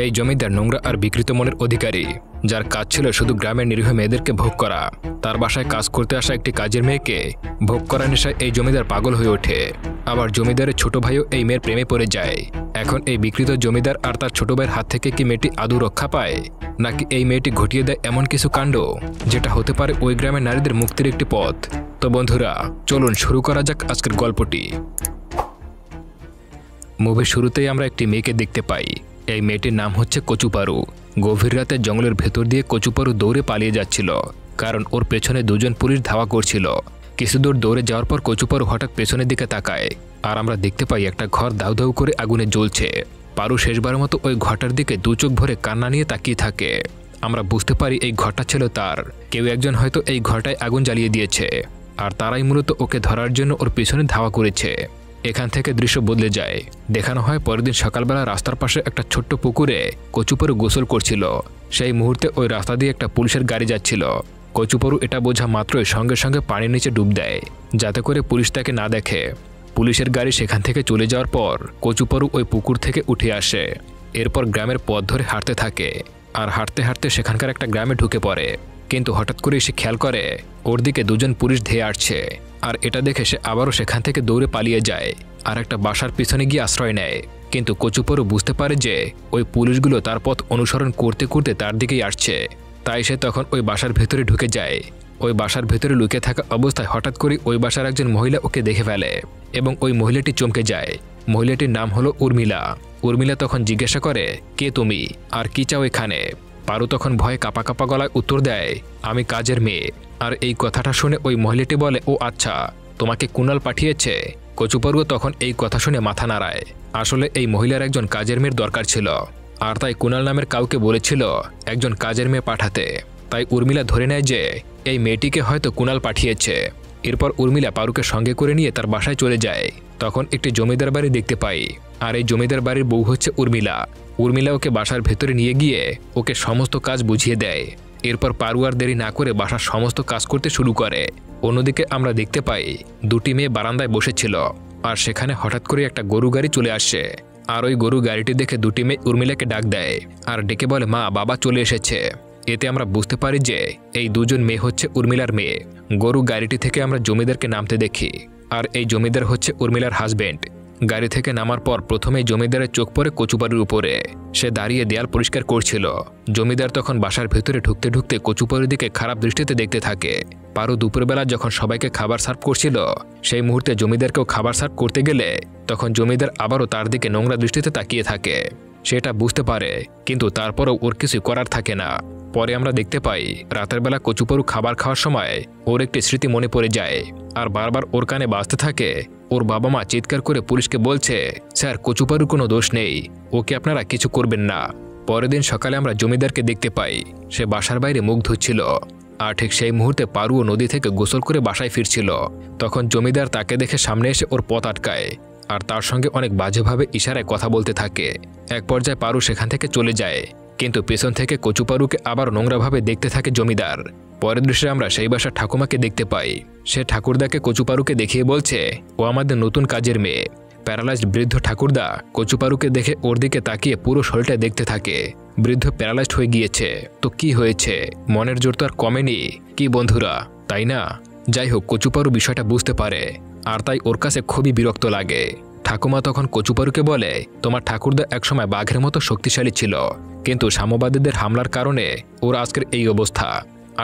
এই জমিদার নোংরা আর বিকৃত মনের অধিকারী, যার কাজ ছিল শুধু গ্রামের নিরীহ মেয়েদেরকে ভোগ করা। তার বাসায় কাজ করতে আসা একটি কাজের মেয়েকে ভোগ করার নেশায় এই জমিদার পাগল হয়ে ওঠে। আবার জমিদারের ছোট ভাইও এই মেয়ের প্রেমে পড়ে যায়। এখন এই বিকৃত জমিদার আর তার ছোট ভাইয়ের হাত থেকে কি মেয়েটি আদৌ রক্ষা পায়, নাকি এই মেয়েটি ঘটিয়ে দেয় এমন কিছু কাণ্ড যেটা হতে পারে ওই গ্রামের নারীদের মুক্তির একটি পথ? তো বন্ধুরা, চলুন শুরু করা যাক আজকের গল্পটি। মুভির শুরুতেই আমরা একটি মেয়েকে দেখতে পাই। এই মেয়েটির নাম হচ্ছে কচুপারু। গভীর রাতে জঙ্গলের ভেতর দিয়ে কচুপারু দৌড়ে পালিয়ে যাচ্ছিল, কারণ ওর পেছনে দুজন পুলিশ ধাওয়া করছিল। কিছু দূর দৌড়ে যাওয়ার পর কচুপারু হঠাৎ পেছনের দিকে তাকায়, আর আমরা দেখতে পাই একটা ঘর দাউ দাউ করে আগুনে জ্বলছে। পারু শেষবারের মতো ওই ঘরটার দিকে দু চোখ ভরে কান্না নিয়ে তাকিয়ে থাকে। আমরা বুঝতে পারি এই ঘরটা ছিল তার। কেউ একজন হয়তো এই ঘরটায় আগুন জ্বালিয়ে দিয়েছে, আর তারাই মূলত ওকে ধরার জন্য ওর পেছনে ধাওয়া করেছে। এখান থেকে দৃশ্য বদলে যায়। দেখানো হয় পরের দিন সকালবেলা রাস্তার পাশে একটা ছোট্ট পুকুরে কচুপারু গোসল করছিল। সেই মুহূর্তে ওই রাস্তা দিয়ে একটা পুলিশের গাড়ি যাচ্ছিল। কচুপারু এটা বোঝা মাত্রই সঙ্গে সঙ্গে পানির নিচে ডুব দেয়, যাতে করে পুলিশ তাকে না দেখে। পুলিশের গাড়ি সেখান থেকে চলে যাওয়ার পর কচুপারু ওই পুকুর থেকে উঠে আসে। এরপর গ্রামের পথ ধরে হাঁটতে থাকে, আর হাঁটতে হাঁটতে সেখানকার একটা গ্রামে ঢুকে পড়ে। কিন্তু হঠাৎ করে সে খেয়াল করে ওর দিকে দুজন পুলিশ ধেয়ে আসছে, আর এটা দেখে সে আবারও সেখান থেকে দৌড়ে পালিয়ে যায় আর একটা বাসার পিছনে গিয়ে আশ্রয় নেয়। কিন্তু কচুপারু বুঝতে পারে যে ওই পুলিশগুলো তার পথ অনুসরণ করতে করতে তার দিকেই আসছে। তাই সে তখন ওই বাসার ভেতরে ঢুকে যায়। ওই বাসার ভেতরে লুকিয়ে থাকা অবস্থায় হঠাৎ করে ওই বাসার একজন মহিলা ওকে দেখে ফেলে, এবং ওই মহিলাটি চমকে যায়। মহিলাটির নাম হলো উর্মিলা। উর্মিলা তখন জিজ্ঞাসা করে, কে তুমি আর কি চাও এখানে? পারু তখন ভয়ে কাঁপা কাঁপা গলায় উত্তর দেয়, আমি কাজের মেয়ে। আর এই কথাটা শুনে ওই মহিলাটি বলে, ও আচ্ছা, তোমাকে কুণাল পাঠিয়েছে? কচুপারুও তখন এই কথা শুনে মাথা নাড়ায়। আসলে এই মহিলার একজন কাজের মেয়ের দরকার ছিল, আর তাই কুণাল নামের কাউকে বলেছিল একজন কাজের মেয়ে পাঠাতে। তাই উর্মিলা ধরে নেয় যে এই মেয়েটিকে হয়তো কুণাল পাঠিয়েছে। এরপর উর্মিলা পারুকে সঙ্গে করে নিয়ে তার বাসায় চলে যায়। তখন একটি জমিদার বাড়ি দেখতে পাই, আর এই জমিদার বাড়ির বউ হচ্ছে উর্মিলা। উর্মিলা ওকে বাসার ভেতরে নিয়ে গিয়ে ওকে সমস্ত কাজ বুঝিয়ে দেয়। এরপর পারু আর দেরি না করে বাসার সমস্ত কাজ করতে শুরু করে। অন্যদিকে আমরা দেখতে পাই দুটি মেয়ে বারান্দায় বসেছিল, আর সেখানে হঠাৎ করে একটা গরু গাড়ি চলে আসে। আর ওই গরু গাড়িটি দেখে দুটি মেয়ে উর্মিলাকে ডাক দেয়, আর ডেকে বলে, মা, বাবা চলে এসেছে। এতে আমরা বুঝতে পারি যে এই দুজন মেয়ে হচ্ছে উর্মিলার মেয়ে। গরু গাড়িটি থেকে আমরা জমিদারকে নামতে দেখি, আর এই জমিদার হচ্ছে উর্মিলার হাজবেন্ড। গাড়ি থেকে নামার পর প্রথমেই জমিদারের চোখ পড়ে কচুপারুর উপরে। সে দাঁড়িয়ে দেয়াল পরিষ্কার করছিল। জমিদার তখন বাসার ভেতরে ঢুকতে ঢুকতে কচুপারুর দিকে খারাপ দৃষ্টিতে দেখতে থাকে। পারু দুপুরবেলা যখন সবাইকে খাবার সার্ভ করছিল, সেই মুহূর্তে জমিদারকেও খাবার সার্ভ করতে গেলে তখন জমিদার আবারও তার দিকে নোংরা দৃষ্টিতে তাকিয়ে থাকে। সেটা বুঝতে পারে, কিন্তু তারপরও ওর কিছু করার থাকে না। পরে আমরা দেখতে পাই রাতের বেলা কচুপারু খাবার খাওয়ার সময় ওর একটি স্মৃতি মনে পড়ে যায়, আর বারবার ওর কানে বাজতে থাকে। ওর বাবা মা চিৎকার করে পুলিশকে বলছে, স্যার, কচুপারুর কোনো দোষ নেই, ওকে আপনারা কিছু করবেন না। পরের দিন সকালে আমরা জমিদারকে দেখতে পাই, সে বাসার বাইরে মুখ ধুচ্ছিল। আর ঠিক সেই মুহূর্তে পারুও নদী থেকে গোসল করে বাসায় ফিরছিল। তখন জমিদার তাকে দেখে সামনে এসে ওর পথ আটকায়, আর তার সঙ্গে অনেক বাজেভাবে ইশারায় কথা বলতে থাকে। এক পর্যায়ে পারু সেখান থেকে চলে যায়, কিন্তু পেছন থেকে কচুপারুকে আবার নোংরাভাবে দেখতে থাকে জমিদার। পরের দৃশ্যে আমরা সেই বাসার ঠাকুমাকে দেখতে পাই। সে ঠাকুরদাকে কচুপারুকে দেখিয়ে বলছে, ও আমাদের নতুন কাজের মেয়ে। প্যারালাইজড বৃদ্ধ ঠাকুরদা কচুপারুকে দেখে ওর দিকে তাকিয়ে পুরো শরীরটা দেখতে থাকে। বৃদ্ধ প্যারালাইজড হয়ে গিয়েছে, তো কি হয়েছে? মনের জোর তো আর কমেনি, কি বন্ধুরা, তাই না? যাই হোক, কচুপারু বিষয়টা বুঝতে পারে, আর তাই ওর কাছে খুবই বিরক্ত লাগে। ঠাকুমা তখন কচুপারুকে বলে, তোমার ঠাকুরদা একসময় বাঘের মতো শক্তিশালী ছিল, কিন্তু সাম্যবাদীদের হামলার কারণে ওর আজকের এই অবস্থা।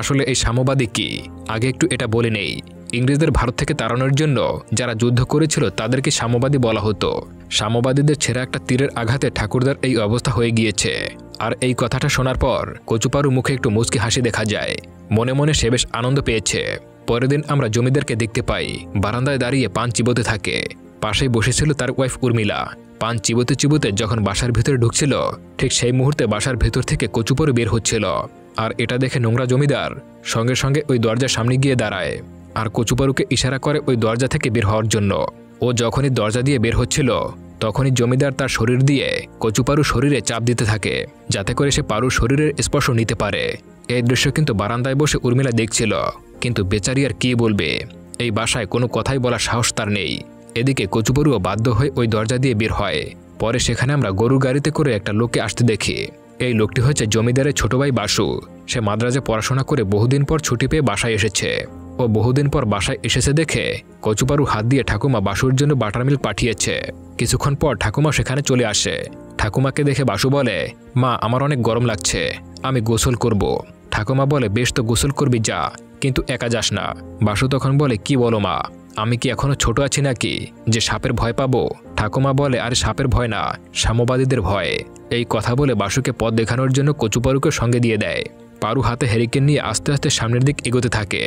আসলে এই সাম্যবাদী কি, আগে একটু এটা বলে নেই। ইংরেজদের ভারত থেকে তাড়ানোর জন্য যারা যুদ্ধ করেছিল তাদেরকে সাম্যবাদী বলা হতো। সাম্যবাদীদের ছেঁড়া একটা তীরের আঘাতে ঠাকুরদার এই অবস্থা হয়ে গিয়েছে। আর এই কথাটা শোনার পর কচুপারু মুখে একটু মুচকি হাসি দেখা যায়। মনে মনে সে বেশ আনন্দ পেয়েছে। পরের দিন আমরা জমিদারকে দেখতে পাই বারান্দায় দাঁড়িয়ে পান চিবোতে থাকে। পাশেই বসেছিল তার ওয়াইফ উর্মিলা। পান চিবোতে চিবোতে যখন বাসার ভেতরে ঢুকছিল, ঠিক সেই মুহূর্তে বাসার ভেতর থেকে কচুপারু বের হচ্ছিল। আর এটা দেখে নোংরা জমিদার সঙ্গে সঙ্গে ওই দরজার সামনে গিয়ে দাঁড়ায়, আর কচুপারুকে ইশারা করে ওই দরজা থেকে বের হওয়ার জন্য। ও যখনই দরজা দিয়ে বের হচ্ছিল, তখনই জমিদার তার শরীর দিয়ে কচুপারু শরীরে চাপ দিতে থাকে, যাতে করে সে পারুর শরীরের স্পর্শ নিতে পারে। এই দৃশ্য কিন্তু বারান্দায় বসে উর্মিলা দেখছিল, কিন্তু বেচারি আর কি বলবে, এই বাসায় কোনো কথাই বলার সাহস তার নেই। এদিকে কচুপারুও বাধ্য হয়ে ওই দরজা দিয়ে বের হয়। পরে সেখানে আমরা গরুর গাড়িতে করে একটা লোককে আসতে দেখি। এই লোকটি হচ্ছে জমিদারের ছোট ভাই বাসু। সে মাদ্রাজে পড়াশোনা করে বহুদিন পর ছুটি পেয়ে বাসায় এসেছে। ও বহুদিন পর বাসায় এসেছে দেখে কচুপারু হাত দিয়ে ঠাকুমা বাসুর জন্য বাটার মিল্ক পাঠিয়েছে। কিছুক্ষণ পর ঠাকুমা সেখানে চলে আসে। ঠাকুমাকে দেখে বাসু বলে, মা আমার অনেক গরম লাগছে, আমি গোসল করব। ঠাকুমা বলে, বেশ তো গোসল করবি যা, কিন্তু একা যাস না। বাসু তখন বলে, কি বলো মা, আমি কি এখনো ছোট আছি নাকি যে সাপের ভয় পাবো? ঠাকুমা বলে, আরে সাপের ভয় না, সাম্যবাদীদের ভয়। এই কথা বলে বাসুকে পথ দেখানোর জন্য কচুপারুকে সঙ্গে দিয়ে দেয়। পারু হাতে হ্যারিকেন নিয়ে আস্তে আস্তে সামনের দিক এগোতে থাকে।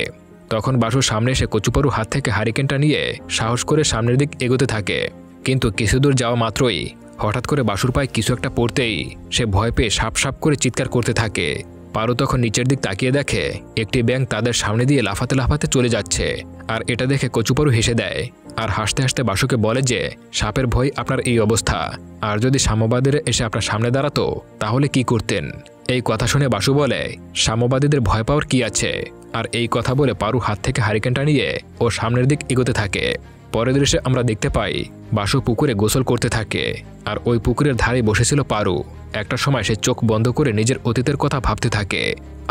তখন বাসু সামনে এসে কচুপারু হাত থেকে হ্যারিকেনটা নিয়ে সাহস করে সামনের দিক এগোতে থাকে। কিন্তু কিছু দূর যাওয়া মাত্রই হঠাৎ করে বাসুর পায়ে কিছু একটা পড়তেই সে ভয় পেয়ে সাপ সাপ করে চিৎকার করতে থাকে। পারু তখন নিচের দিক তাকিয়ে দেখে একটি ব্যাঙ তাদের সামনে দিয়ে লাফাতে লাফাতে চলে যাচ্ছে। আর এটা দেখে কচুপারু হেসে দেয় আর হাসতে হাসতে বাসুকে বলে যে সাপের ভয় আপনার এই অবস্থা, আর যদি সাম্যবাদীরা এসে আপনার সামনে দাঁড়াতো তাহলে কি করতেন? এই কথা শুনে বাসু বলে, সাম্যবাদীদের ভয় পাওয়ার কি আছে? আর এই কথা বলে পারু হাত থেকে হ্যারিকেনটা নিয়ে ও সামনের দিক এগোতে থাকে। পরের দৃশ্যে আমরা দেখতে পাই বাসু পুকুরে গোসল করতে থাকে। আর ওই পুকুরের ধারে বসেছিল পারু। একটা সময় সে চোখ বন্ধ করে নিজের অতীতের কথা ভাবতে থাকে।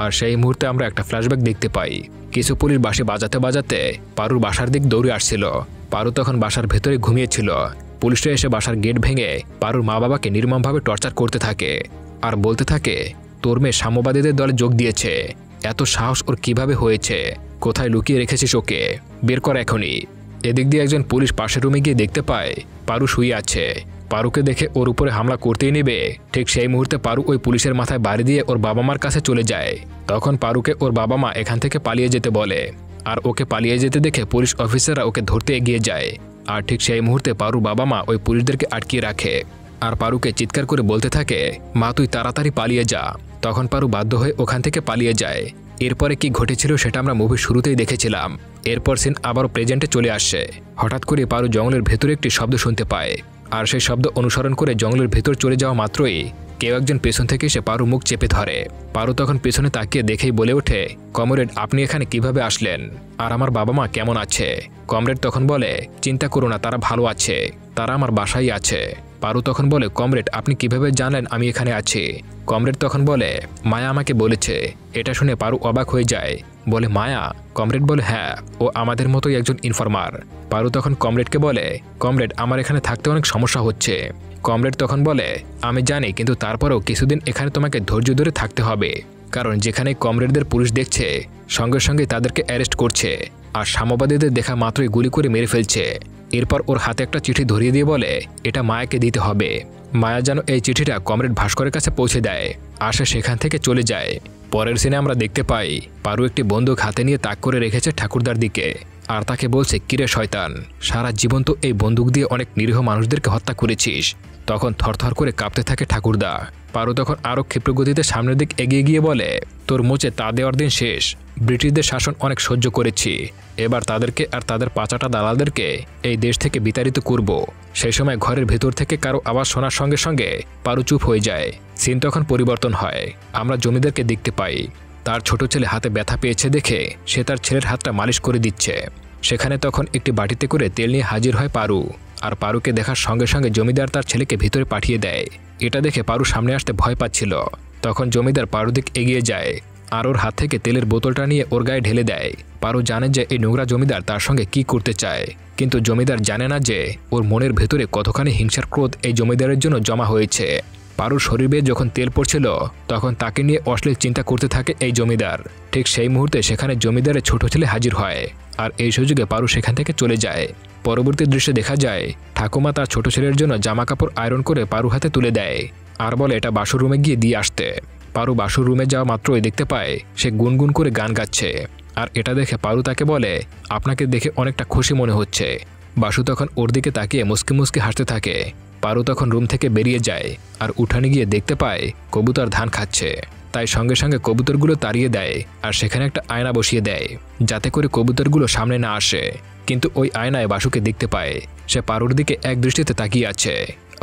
আর সেই মুহূর্তে আমরা একটা ফ্ল্যাশব্যাক দেখতে পাই। কিছু পুলিশ বাঁশি বাজাতে বাজাতে পারুর বাসার দিক দৌড়ে আসছিল। পারু তখন বাসার ভেতরে ঘুমিয়েছিল। পুলিশরা এসে বাসার গেট ভেঙে পারুর মা বাবাকে নির্মমভাবে টর্চার করতে থাকে আর বলতে থাকে, তোর মেয়ে সাম্যবাদীদের দলে যোগ দিয়েছে, এত সাহস ওর কিভাবে হয়েছে? কোথায় লুকিয়ে রেখেছিস ওকে? বের কর এখনই। এদিক দিয়ে একজন পুলিশ পাশের রুমে গিয়ে দেখতে পায় পারু শুয়ে আছে। পারুকে দেখে ওর উপরে হামলা করতেই নেবে, ঠিক সেই মুহূর্তে পারু ওই পুলিশের মাথায় বাড়ি দিয়ে ওর বাবা মার কাছে চলে যায়। তখন পারুকে ওর বাবা মা এখান থেকে পালিয়ে যেতে বলে। আর ওকে পালিয়ে যেতে দেখে পুলিশ অফিসাররা ওকে ধরতে এগিয়ে যায়। আর ঠিক সেই মুহূর্তে পারুর বাবা মা ওই পুলিশদেরকে আটকিয়ে রাখে আর পারুকে চিৎকার করে বলতে থাকে, মা তুই তাড়াতাড়ি পালিয়ে যা। তখন পারু বাধ্য হয়ে ওখান থেকে পালিয়ে যায়। এরপরে কি ঘটেছিল সেটা আমরা মুভির শুরুতেই দেখেছিলাম। এরপর সিন আবারও প্রেজেন্টে চলে আসে। হঠাৎ করে পারু জঙ্গলের ভেতরে একটি শব্দ শুনতে পায়। আর সেই শব্দ অনুসরণ করে জঙ্গলের ভেতর চলে যাওয়া মাত্রই কেউ একজন পেছন থেকে এসে পারু মুখ চেপে ধরে। পারু তখন পেছনে তাকিয়ে দেখেই বলে ওঠে, কমরেড আপনি এখানে কিভাবে আসলেন? আর আমার বাবা মা কেমন আছে? কমরেড তখন বলে, চিন্তা করো না, তারা ভালো আছে, তারা আমার বাসায় আছে। পারু তখন বলে, কমরেড আপনি কিভাবে জানলেন আমি এখানে আছি? কমরেড তখন বলে, মায়া আমাকে বলেছে। এটা শুনে পারু অবাক হয়ে যায়, বলে মায়া? কমরেড বলে, হ্যাঁ, ও আমাদের মতোই একজন ইনফরমার। পারু তখন কমরেডকে বলে, কমরেড আমার এখানে থাকতে অনেক সমস্যা হচ্ছে। কমরেড তখন বলে, আমি জানি, কিন্তু তারপরেও কিছুদিন এখানে তোমাকে ধৈর্য ধরে থাকতে হবে, কারণ যেখানে কমরেডদের পুলিশ দেখছে সঙ্গে সঙ্গে তাদেরকে অ্যারেস্ট করছে আর সাম্যবাদীদের দেখা মাত্রই গুলি করে মেরে ফেলছে। এরপর ওর হাতে একটা চিঠি ধরিয়ে দিয়ে বলে, এটা মায়াকে দিতে হবে। মায়া যেন এই চিঠিটা কমরেড ভাস্করের কাছে পৌঁছে দেয় আর সে সেখান থেকে চলে যায়। পরের সিনে আমরা দেখতে পাই পারু একটি বন্দুক হাতে নিয়ে তাক করে রেখেছে ঠাকুরদার দিকে আর তাকে বলছে, কিরে শয়তান, সারা জীবন তো এই বন্দুক দিয়ে অনেক নিরীহ মানুষদেরকে হত্যা করেছিস। তখন থরথর করে কাঁপতে থাকে ঠাকুরদা। পারু তখন আরও ক্ষিপ্রগতিতে সামনের দিক এগিয়ে গিয়ে বলে, তোর মোচে তা দেওয়ার দিন শেষ। ব্রিটিশদের শাসন অনেক সহ্য করেছি, এবার তাদেরকে আর তাদের পাচাটা দালালদেরকে এই দেশ থেকে বিতাড়িত করব। সেই সময় ঘরের ভেতর থেকে কারো আওয়াজ শোনার সঙ্গে সঙ্গে পারু চুপ হয়ে যায়। সিন তখন পরিবর্তন হয়। আমরা জমিদারকে দেখতে পাই। তার ছোট ছেলে হাতে ব্যথা পেয়েছে দেখে সে তার ছেলের হাতটা মালিশ করে দিচ্ছে। সেখানে তখন একটি বাটিতে করে তেল নিয়ে হাজির হয় পারু। আর পারুকে দেখার সঙ্গে সঙ্গে জমিদার তার ছেলেকে ভিতরে পাঠিয়ে দেয়। এটা দেখে পারু সামনে আসতে ভয় পাচ্ছিল। তখন জমিদার পারুর দিক এগিয়ে যায় আর ওর হাত থেকে তেলের বোতলটা নিয়ে ওর গায়ে ঢেলে দেয়। পারু জানে যে এই নোংরা জমিদার তার সঙ্গে কি করতে চায়, কিন্তু জমিদার জানে না যে ওর মনের ভেতরে কতখানি হিংসার ক্রোধ এই জমিদারের জন্য জমা হয়েছে। পারুর শরীর বেয়ে যখন তেল পড়ছিল তখন তাকে নিয়ে অশ্লীল চিন্তা করতে থাকে এই জমিদার। ঠিক সেই মুহূর্তে সেখানে জমিদারের ছোট ছেলে হাজির হয় আর এই সুযোগে পারু সেখান থেকে চলে যায়। পরবর্তী দৃশ্যে দেখা যায় ঠাকুমা তার ছোট ছেলের জন্য জামা কাপড় আয়রন করে পারু হাতে তুলে দেয় আর বলে এটা বাসুর রুমে গিয়ে দিয়ে আসতে। পারু বাসুর রুমে যাওয়া মাত্রই দেখতে পায় সে গুনগুন করে গান গাচ্ছে আর এটা দেখে পারু তাকে বলে, আপনাকে দেখে অনেকটা খুশি মনে হচ্ছে। বাসু তখন ওর দিকে তাকিয়ে মুসকি মুসকি হাসতে থাকে। পারু তখন রুম থেকে বেরিয়ে যায় আর উঠানে গিয়ে দেখতে পায় কবুতর ধান খাচ্ছে। তাই সঙ্গে সঙ্গে কবুতরগুলো তাড়িয়ে দেয় আর সেখানে একটা আয়না বসিয়ে দেয় যাতে করে কবুতরগুলো সামনে না আসে। কিন্তু ওই আয়নায় বাসুকে দেখতে পায় সে পারুর দিকে এক দৃষ্টিতে তাকিয়ে আছে।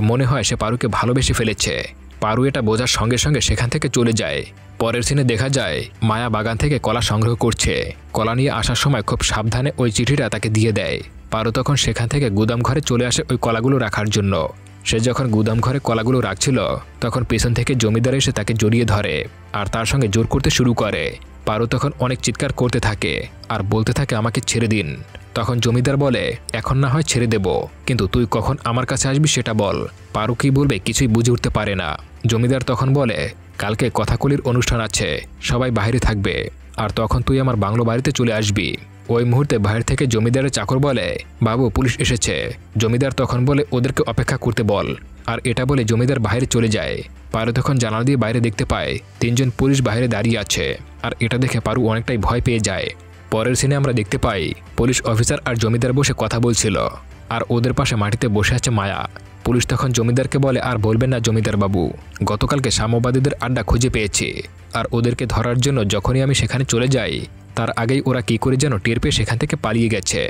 মনে হয় সে পারুকে ভালোবেসে ফেলেছে। পারু এটা বোঝার সঙ্গে সঙ্গে সেখান থেকে চলে যায়। পরের সিনে দেখা যায় মায়া বাগান থেকে কলা সংগ্রহ করছে। কলা নিয়ে আসার সময় খুব সাবধানে ওই চিঠিটা তাকে দিয়ে দেয়। পারু তখন সেখান থেকে গুদাম ঘরে চলে আসে ওই কলাগুলো রাখার জন্য। সে যখন গুদাম ঘরে কলাগুলো রাখছিল তখন পেছন থেকে জমিদার এসে তাকে জড়িয়ে ধরে আর তার সঙ্গে জোর করতে শুরু করে। পারু তখন অনেক চিৎকার করতে থাকে আর বলতে থাকে আমাকে ছেড়ে দিন। তখন জমিদার বলে এখন না হয় ছেড়ে দেব, কিন্তু তুই কখন আমার কাছে আসবি সেটা বল। পারু কি বলবে কিছুই বুঝে উঠতে পারে না। জমিদার তখন বলে কালকে কথাকলির অনুষ্ঠান আছে, সবাই বাইরে থাকবে, আর তখন তুই আমার বাংলো বাড়িতে চলে আসবি। ওই মুহূর্তে বাইরে থেকে জমিদারের চাকর বলে বাবু পুলিশ এসেছে। জমিদার তখন বলে ওদেরকে অপেক্ষা করতে বল, আর এটা বলে জমিদার বাইরে চলে যায়। পারু তখন জানালা দিয়ে বাইরে দেখতে পায় 3 জন পুলিশ বাইরে দাঁড়িয়ে আছে, আর এটা দেখে পারু অনেকটাই ভয় পেয়ে যায়। পরের সিনে আমরা দেখতে পাই পুলিশ অফিসার আর জমিদার বসে কথা বলছিল, আর ওদের পাশে মাটিতে বসে আছে মায়া। পুলিশ তখন জমিদারকে বলে আর বলবেন না জমিদার বাবু, গতকালকে সাম্যবাদীদের আড্ডা খুঁজে পেয়েছি, আর ওদেরকে ধরার জন্য যখনই আমি সেখানে চলে যাই তার আগেই ওরা কি করে যেন টের পেয়ে সেখান থেকে পালিয়ে গেছে।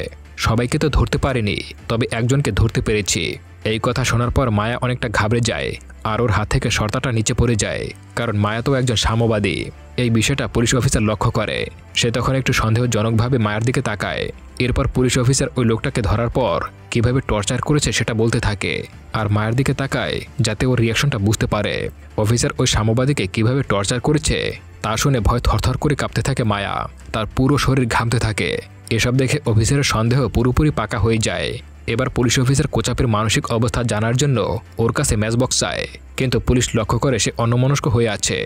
সবাইকে তো ধরতে পারিনি, তবে একজনকে ধরতে পেরেছি। এই কথা শোনার পর মায়া অনেকটা ঘাবড়ে যায়, আর ওর হাত থেকে শর্তাটা নিচে পড়ে যায়, কারণ মায়া তো একজন সাম্যবাদী। এই বিষয়টা পুলিশ অফিসার লক্ষ্য করে। সে তখন একটু সন্দেহজনকভাবে মায়ের দিকে তাকায়। এরপর পুলিশ অফিসার ওই লোকটাকে ধরার পর কিভাবে টর্চার করেছে সেটা বলতে থাকে, আর মায়ের দিকে তাকায় যাতে ওর রিয়াকশনটা বুঝতে পারে। অফিসার ওই সাম্যবাদীকে কিভাবে টর্চার করেছে তা শুনে ভয় থরথর করে কাঁপতে থাকে মায়া, তার পুরো শরীর ঘামতে থাকে। এসব দেখে অফিসারের সন্দেহ পুরোপুরি পাকা হয়ে যায়। এবার পুলিশ অফিসার কোচাপের মানসিক অবস্থা জানার জন্য ওর কাছে ম্যাচবক্স চায়, কিন্তু পুলিশ লক্ষ্য করে সে অন্যমনস্ক হয়ে আছে।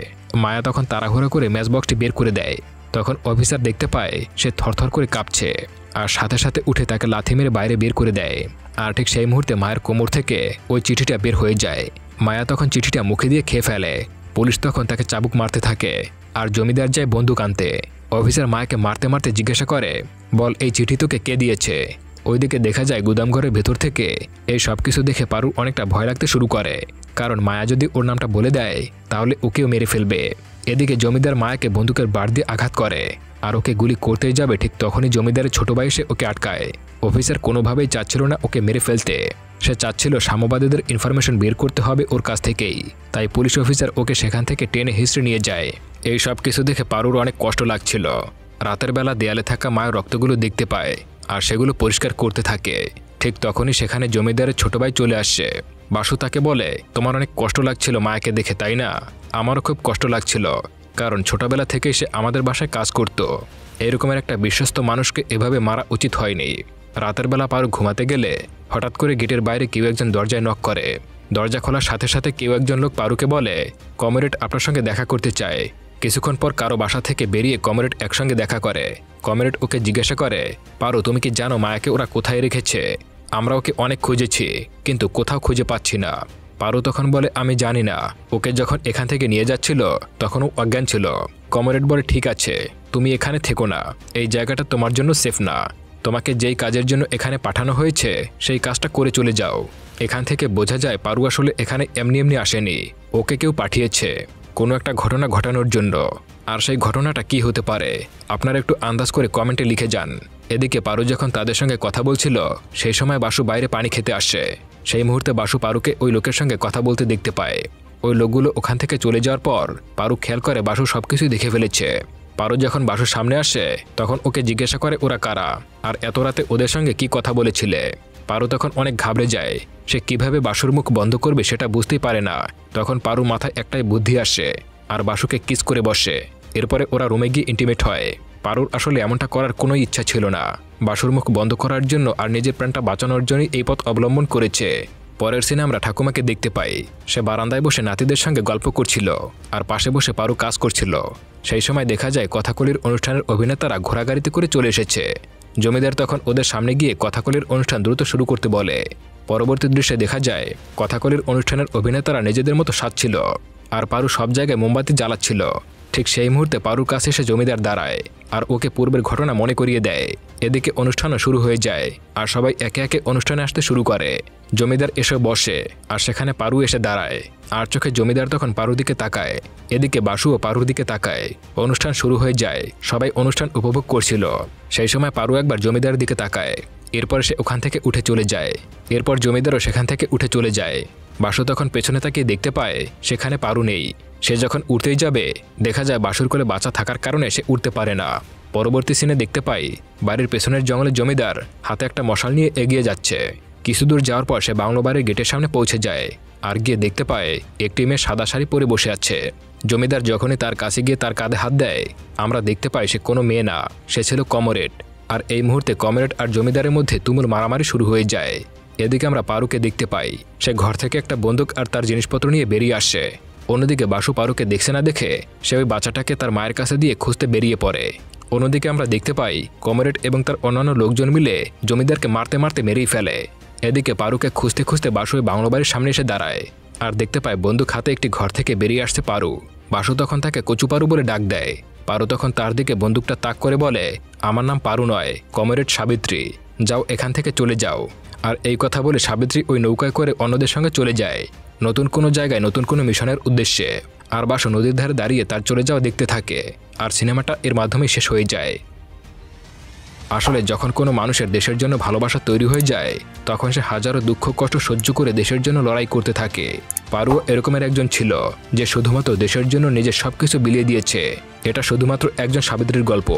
মায়া তখন তাড়াহুড়ো করে ম্যাচবক্সটি বের করে দেয়। তখন অফিসার দেখতে পায় সে থরথর করে কাঁপছে, আর সাথে সাথে উঠে তাকে লাথি মেরে বাইরে বের করে দেয়। আর ঠিক সেই মুহূর্তে মায়ের কোমর থেকে ওই চিঠিটা বের হয়ে যায়। মায়া তখন চিঠিটা মুখে দিয়ে খেয়ে ফেলে। পুলিশ তখন তাকে চাবুক মারতে থাকে, আর জমিদার যায় বন্দুক আনতে। অফিসার মায়াকে মারতে মারতে জিজ্ঞাসা করে বল এই চিঠি তোকে কে দিয়েছে। ওইদিকে দেখা যায় গুদামঘরের ভেতর থেকে এই সব কিছু দেখে পারুর অনেকটা ভয় লাগতে শুরু করে, কারণ মায়া যদি ওর নামটা বলে দেয় তাহলে ওকেও মেরে ফেলবে। এদিকে জমিদার মায়াকে বন্দুকের বাড় দিয়ে আঘাত করে, আর ওকে গুলি করতেই যাবে ঠিক তখনই জমিদারের ছোট ভাই এসে ওকে আটকায়। অফিসার কোনোভাবেই চাচ্ছিল না ওকে মেরে ফেলতে, সে চাচ্ছিল সাম্যবাদীদের ইনফরমেশন বের করতে হবে ওর কাছ থেকেই। তাই পুলিশ অফিসার ওকে সেখান থেকে টেনে হিস্ট্রি নিয়ে যায়। এই সব কিছু দেখে পারুর অনেক কষ্ট লাগছিল। রাতের বেলা দেয়ালে থাকা মায়ের রক্তগুলো দেখতে পায়, আর সেগুলো পরিষ্কার করতে থাকে। ঠিক তখনই সেখানে জমিদারের ছোট ভাই চলে আসছে। বাসু তাকে বলে তোমার অনেক কষ্ট লাগছিল মায়াকে দেখে, তাই না? আমারও খুব কষ্ট লাগছিল, কারণ ছোটবেলা থেকেই সে আমাদের বাসায় কাজ করত। এরকমের একটা বিশ্বস্ত মানুষকে এভাবে মারা উচিত হয়নি। রাতের বেলা পারু ঘুমাতে গেলে হঠাৎ করে গেটের বাইরে কেউ একজন দরজায় নক করে। দরজা খোলার সাথে সাথে কেউ একজন লোক পারুকে বলে কমরেড আপনার সঙ্গে দেখা করতে চায়। কিছুক্ষণ পর কারো বাসা থেকে বেরিয়ে কমরেড একসঙ্গে দেখা করে। কমরেড ওকে জিজ্ঞাসা করে পারু তুমি কি জানো মায়াকে ওরা কোথায় রেখেছে? আমরা ওকে অনেক খুঁজেছি, কিন্তু কোথাও খুঁজে পাচ্ছি না। পারু তখন বলে আমি জানি না, ওকে যখন এখান থেকে নিয়ে যাচ্ছিল তখন ও অজ্ঞান ছিল। কমরেড বলে ঠিক আছে, তুমি এখানে থেকো না, এই জায়গাটা তোমার জন্য সেফ না। তোমাকে যেই কাজের জন্য এখানে পাঠানো হয়েছে সেই কাজটা করে চলে যাও। এখান থেকে বোঝা যায় পারু আসলে এখানে এমনি এমনি আসেনি, ওকে কেউ পাঠিয়েছে কোনো একটা ঘটনা ঘটানোর জন্য। আর সেই ঘটনাটা কি হতে পারে আপনারা একটু আন্দাজ করে কমেন্টে লিখে যান। এদিকে পারু যখন তাদের সঙ্গে কথা বলছিল সেই সময় বাসু বাইরে পানি খেতে আসে। সেই মুহূর্তে বাসু পারুকে ওই লোকের সঙ্গে কথা বলতে দেখতে পায়। ওই লোকগুলো ওখান থেকে চলে যাওয়ার পর পারু খেয়াল করে বাসু সবকিছুই দেখে ফেলেছে। পারু যখন বাসুর সামনে আসে তখন ওকে জিজ্ঞাসা করে ওরা কারা, আর এত রাতে ওদের সঙ্গে কি কথা বলেছিলে। পারু তখন অনেক ঘাবড়ে যায়, সে কিভাবে বাসুর মুখ বন্ধ করবে সেটা বুঝতেই পারে না। তখন পারু মাথায় একটাই বুদ্ধি আসে, আর বাসুকে কিস করে বসে। এরপরে ওরা রুমে গিয়ে ইন্টিমেট হয়। পারুর আসলে এমনটা করার কোনো ইচ্ছা ছিল না। বাসুর মুখ বন্ধ করার জন্য আর নিজের প্রাণটা বাঁচানোর জন্যই এই পথ অবলম্বন করেছে। পরের সিনে আমরা ঠাকুমাকে দেখতে পাই, সে বারান্দায় বসে নাতিদের সঙ্গে গল্প করছিল, আর পাশে বসে পারু কাজ করছিল। সেই সময় দেখা যায় কথাকলির অনুষ্ঠানের অভিনেতারা ঘোড়াগাড়িতে করে চলে এসেছে। জমিদার তখন ওদের সামনে গিয়ে কথাকলির অনুষ্ঠান দ্রুত শুরু করতে বলে। পরবর্তী দৃশ্যে দেখা যায় কথাকলির অনুষ্ঠানের অভিনেতারা নিজেদের মতো সাজছিল, আর পারু সব জায়গায় মোমবাতি জ্বালাচ্ছিল। ঠিক সেই মুহূর্তে পারুর কাছে এসে জমিদার দাঁড়ায়, আর ওকে পূর্বের ঘটনা মনে করিয়ে দেয়। এদিকে অনুষ্ঠানও শুরু হয়ে যায়, আর সবাই একে একে অনুষ্ঠানে আসতে শুরু করে। জমিদার এসে বসে, আর সেখানে পারু এসে দাঁড়ায়, আর চোখে জমিদার তখন পারুর দিকে তাকায়। এদিকে বাসুও পারুর দিকে তাকায়। অনুষ্ঠান শুরু হয়ে যায়, সবাই অনুষ্ঠান উপভোগ করছিল। সেই সময় পারু একবার জমিদারের দিকে তাকায়, এরপর সে ওখান থেকে উঠে চলে যায়। এরপর জমিদারও সেখান থেকে উঠে চলে যায়। বাসু তখন পেছনে তাকিয়ে দেখতে পায় সেখানে পারু নেই। সে যখন উঠতেই যাবে দেখা যায় বাসুর কোলে বাচ্চা থাকার কারণে সে উঠতে পারে না। পরবর্তী সিনে দেখতে পাই বাড়ির পেছনের জঙ্গলে জমিদার হাতে একটা মশাল নিয়ে এগিয়ে যাচ্ছে। কিছু দূর যাওয়ার পর সে বাংলো বাড়ির গেটের সামনে পৌঁছে যায় আর গিয়ে দেখতে পায় একটি মেয়ে সাদা শাড়ি পরে বসে আছে। জমিদার যখনই তার কাছে গিয়ে তার কাঁধে হাত দেয় আমরা দেখতে পাই সে কোনো মেয়ে না, সে ছিল কমরেড। আর এই মুহূর্তে কমরেড আর জমিদারের মধ্যে তুমুল মারামারি শুরু হয়ে যায়। এদিকে আমরা পারুকে দেখতে পাই সে ঘর থেকে একটা বন্দুক আর তার জিনিসপত্র নিয়ে বেরিয়ে আসে। অন্যদিকে বাসু পারুকে দেখছে না দেখে সে ওই বাচ্চাটাকে তার মায়ের কাছে দিয়ে খুঁজতে বেরিয়ে পড়ে। অন্যদিকে আমরা দেখতে পাই কমরেড এবং তার অন্যান্য লোকজন মিলে জমিদারকে মারতে মারতে মেরেই ফেলে। এদিকে পারুকে খুঁজতে খুঁজতে বাসু ওই বাংলো বাড়ির সামনে এসে দাঁড়ায় আর দেখতে পায় বন্দুক হাতে একটি ঘর থেকে বেরিয়ে আসছে পারু। বাসু তখন তাকে কচু পারু বলে ডাক দেয়। পারু তখন তার দিকে বন্দুকটা তাক করে বলে, আমার নাম পারু নয়, কমরেড সাবিত্রী, যাও এখান থেকে চলে যাও। আর এই কথা বলে সাবিত্রী ওই নৌকায় করে অন্যদের সঙ্গে চলে যায় নতুন কোনো জায়গায় নতুন কোনো মিশনের উদ্দেশ্যে। আর বাসু নদীর ধারে দাঁড়িয়ে তার চলে যাওয়া দেখতে থাকে আর সিনেমাটা এর মাধ্যমেই শেষ হয়ে যায়। আসলে যখন কোনো মানুষের দেশের জন্য ভালোবাসা তৈরি হয়ে যায় তখন সে হাজারো দুঃখ কষ্ট সহ্য করে দেশের জন্য লড়াই করতে থাকে। পারু এরকমের একজন ছিল যে শুধুমাত্র দেশের জন্য নিজের সবকিছু বিলিয়ে দিয়েছে। এটা শুধুমাত্র একজন সাবিত্রীর গল্প।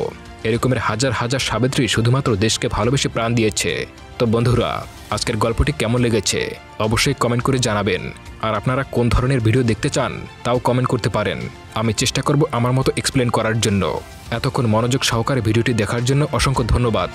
এরকমের হাজার হাজার সাবিত্রী শুধুমাত্র দেশকে ভালোবেসে প্রাণ দিয়েছে। তো বন্ধুরা, আজকের গল্পটি কেমন লেগেছে অবশ্যই কমেন্ট করে জানাবেন। আর আপনারা কোন ধরনের ভিডিও দেখতে চান তাও কমেন্ট করতে পারেন। আমি চেষ্টা করব আমার মতো এক্সপ্লেন করার জন্য। এতক্ষণ মনোযোগ সহকারে ভিডিওটি দেখার জন্য অসংখ্য ধন্যবাদ।